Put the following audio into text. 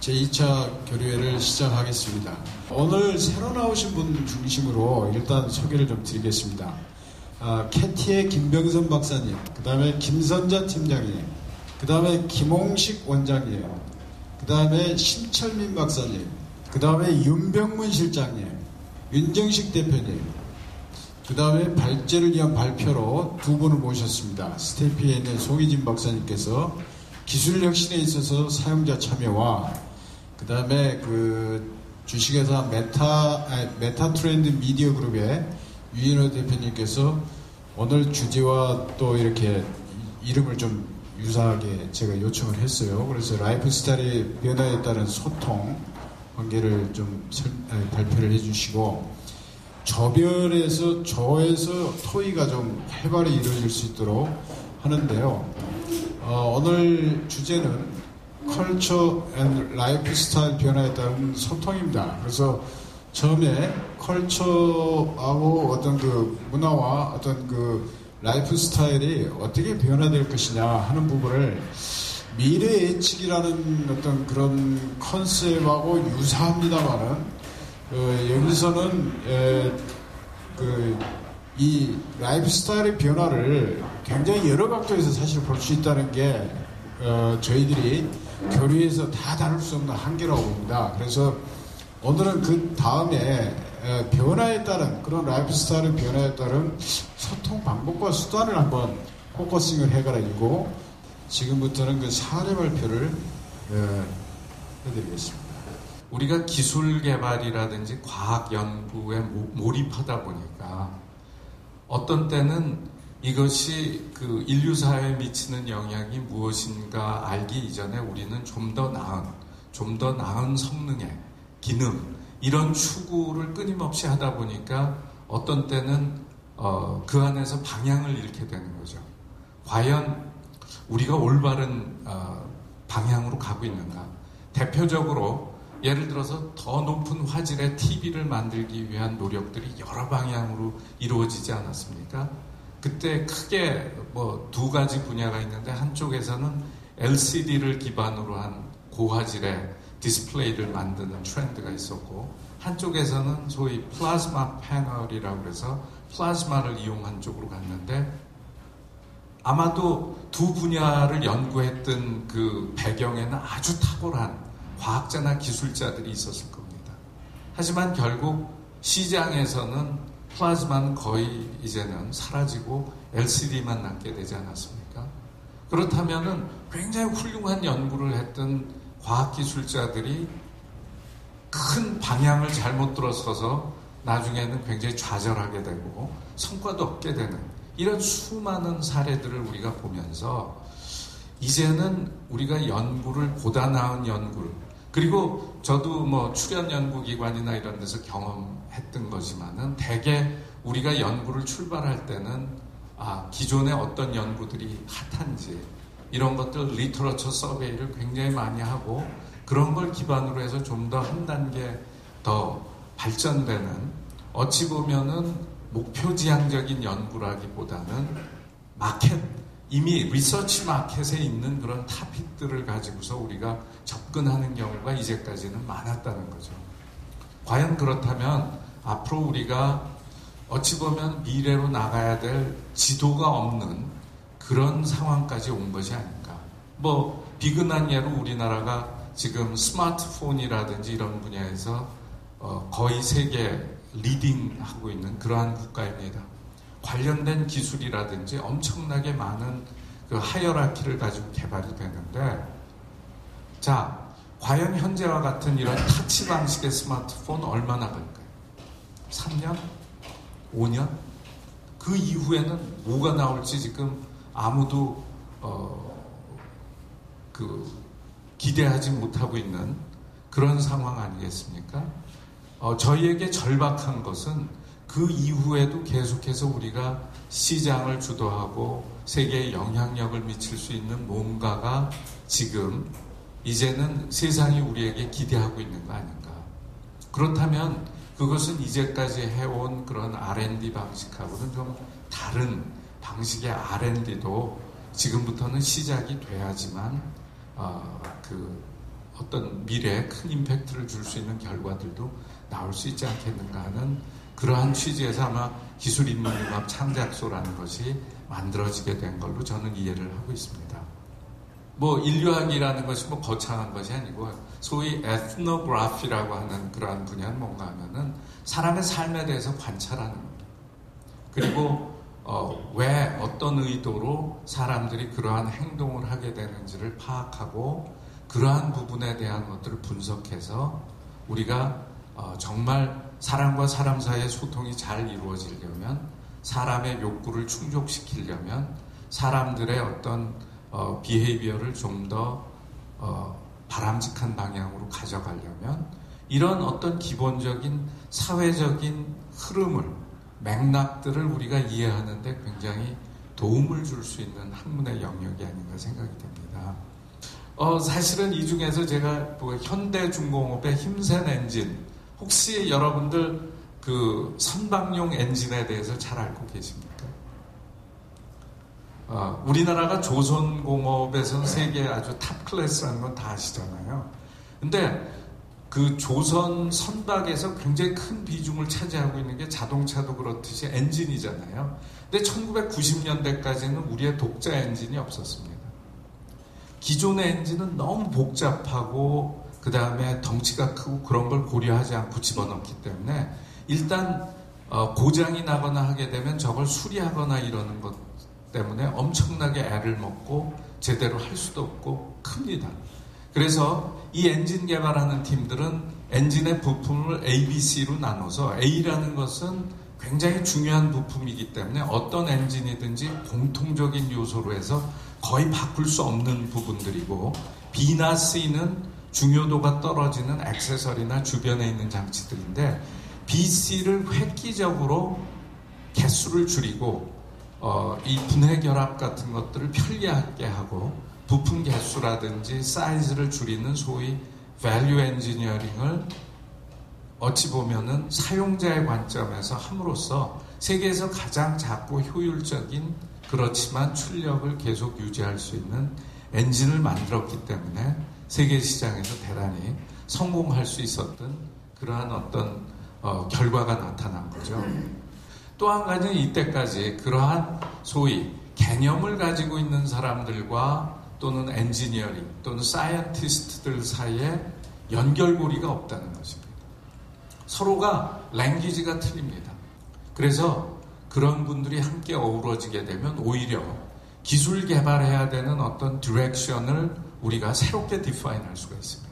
제2차 교류회를 시작하겠습니다. 오늘 새로 나오신 분 중심으로 일단 소개를 좀 드리겠습니다. 캐티의 김병선 박사님, 그 다음에 김선자 팀장님, 그 다음에 김홍식 원장님, 그 다음에 신철민 박사님, 그 다음에 윤병문 실장님, 윤정식 대표님, 그 다음에 발제를 위한 발표로 두 분을 모셨습니다. 스테피에 있는 송희진 박사님께서 기술 혁신에 있어서 사용자 참여와 그 다음에 주식회사 메타 트렌드 미디어 그룹의 유인호 대표님께서 오늘 주제와 또 이렇게 이름을 좀 유사하게 제가 요청을 했어요. 그래서 라이프 스타일의 변화에 따른 소통 관계를 좀 발표를 해주시고 저별에서 저에서 토의가 좀 활발히 이루어질 수 있도록 하는데요. 오늘 주제는 컬처 앤 라이프 스타일 변화에 따른 소통입니다. 그래서 처음에 컬처하고 어떤 문화와 어떤 라이프 스타일이 어떻게 변화될 것이냐 하는 부분을 미래 예측이라는 어떤 그런 컨셉하고 유사합니다만은 여기서는 이 라이프 스타일의 변화를 굉장히 여러 각도에서 사실 볼 수 있다는 게 저희들이 교류에서 다 다룰 수 없는 한계라고 봅니다. 그래서 오늘은 그 다음에 변화에 따른 그런 라이프 스타일의 변화에 따른 소통 방법과 수단을 한번 포커싱을 해가지고 지금부터는 그 사례 발표를 해드리겠습니다. 우리가 기술 개발이라든지 과학 연구에 몰입하다 보니까 어떤 때는 이것이 인류 사회에 미치는 영향이 무엇인가 알기 이전에 우리는 좀 더 나은 성능의 기능 이런 추구를 끊임없이 하다 보니까 어떤 때는 그 안에서 방향을 잃게 되는 거죠. 과연 우리가 올바른 방향으로 가고 있는가? 대표적으로 예를 들어서 더 높은 화질의 TV를 만들기 위한 노력들이 여러 방향으로 이루어지지 않았습니까? 그때 크게 두 가지 분야가 있는데 한쪽에서는 LCD를 기반으로 한 고화질의 디스플레이를 만드는 트렌드가 있었고 한쪽에서는 소위 플라즈마 패널이라고 해서 플라즈마를 이용한 쪽으로 갔는데 아마도 두 분야를 연구했던 그 배경에는 아주 탁월한 과학자나 기술자들이 있었을 겁니다. 하지만 결국 시장에서는 플라즈마는 거의 이제는 사라지고 LCD만 남게 되지 않았습니까? 그렇다면은 굉장히 훌륭한 연구를 했던 과학기술자들이 큰 방향을 잘못 들어서서 나중에는 굉장히 좌절하게 되고 성과도 없게 되는 이런 수많은 사례들을 우리가 보면서 이제는 우리가 연구를 보다 나은 연구를 그리고 저도 출연 연구기관이나 이런 데서 경험했던 거지만은 대개 우리가 연구를 출발할 때는 기존에 어떤 연구들이 핫한지 이런 것들 리터러처 서베이를 굉장히 많이 하고 그런 걸 기반으로 해서 좀 더 한 단계 더 발전되는 어찌 보면은 목표지향적인 연구라기보다는 이미 리서치 마켓에 있는 그런 타픽들을 가지고서 우리가 접근하는 경우가 이제까지는 많았다는 거죠. 과연 그렇다면 앞으로 우리가 어찌 보면 미래로 나가야 될 지도가 없는 그런 상황까지 온 것이 아닌가. 비근한 예로 우리나라가 지금 스마트폰이라든지 이런 분야에서 거의 세계 리딩하고 있는 그러한 국가입니다. 관련된 기술이라든지 엄청나게 많은 그 하이어라키를 가지고 개발이 되는데 과연 현재와 같은 이런 타치 방식의 스마트폰 얼마나 갈까요? 3년? 5년? 그 이후에는 뭐가 나올지 지금 아무도 기대하지 못하고 있는 그런 상황 아니겠습니까? 저희에게 절박한 것은 그 이후에도 계속해서 우리가 시장을 주도하고 세계에 영향력을 미칠 수 있는 뭔가가 지금 이제는 세상이 우리에게 기대하고 있는 거 아닌가. 그렇다면 그것은 이제까지 해온 그런 R&D 방식하고는 좀 다른 방식의 R&D도 지금부터는 시작이 돼야지만 어떤 미래에 큰 임팩트를 줄 수 있는 결과들도 나올 수 있지 않겠는가 하는 그러한 취지에서 아마 기술인문융합 창작소라는 것이 만들어지게 된 걸로 저는 이해를 하고 있습니다. 뭐 인류학이라는 것이 뭐 거창한 것이 아니고 소위 에트노그래피라고 하는 그러한 분야는 뭔가 하면은 사람의 삶에 대해서 관찰하는 겁니다. 그리고 왜 어떤 의도로 사람들이 그러한 행동을 하게 되는지를 파악하고 그러한 부분에 대한 것들을 분석해서 우리가 정말 사람과 사람 사이의 소통이 잘 이루어지려면 사람의 욕구를 충족시키려면 사람들의 어떤 비헤이비어를 좀 더 바람직한 방향으로 가져가려면 이런 어떤 기본적인 사회적인 흐름을 맥락들을 우리가 이해하는 데 굉장히 도움을 줄 수 있는 학문의 영역이 아닌가 생각이 됩니다. 사실은 이 중에서 제가 현대중공업의 힘센 엔진, 혹시 여러분들 그 선박용 엔진에 대해서 잘 알고 계십니까? 우리나라가 조선공업에서는 세계 아주 탑 클래스라는 건 다 아시잖아요. 근데 그 조선 선박에서 굉장히 큰 비중을 차지하고 있는 게 자동차도 그렇듯이 엔진이잖아요. 근데 1990년대까지는 우리의 독자 엔진이 없었습니다. 기존의 엔진은 너무 복잡하고 그 다음에 덩치가 크고 그런 걸 고려하지 않고 집어넣기 때문에 일단 고장이 나거나 하게 되면 저걸 수리하거나 이러는 것 때문에 엄청나게 애를 먹고 제대로 할 수도 없고 큽니다. 그래서 이 엔진 개발하는 팀들은 엔진의 부품을 A, B, C로 나눠서 A라는 것은 굉장히 중요한 부품이기 때문에 어떤 엔진이든지 공통적인 요소로 해서 거의 바꿀 수 없는 부분들이고 B나 C는 중요도가 떨어지는 액세서리나 주변에 있는 장치들인데 B, C를 획기적으로 개수를 줄이고 이 분해 결합 같은 것들을 편리하게 하고 부품 개수라든지 사이즈를 줄이는 소위 value engineering을 어찌 보면은 사용자의 관점에서 함으로써 세계에서 가장 작고 효율적인 그렇지만 출력을 계속 유지할 수 있는 엔진을 만들었기 때문에 세계 시장에서 대단히 성공할 수 있었던 그러한 어떤 결과가 나타난 거죠. 또 한 가지는 이때까지 그러한 소위 개념을 가지고 있는 사람들과 또는 엔지니어링 또는 사이언티스트들 사이에 연결고리가 없다는 것입니다. 서로가 랭귀지가 틀립니다. 그래서 그런 분들이 함께 어우러지게 되면 오히려 기술 개발해야 되는 어떤 디렉션을 우리가 새롭게 디파인할 수가 있습니다.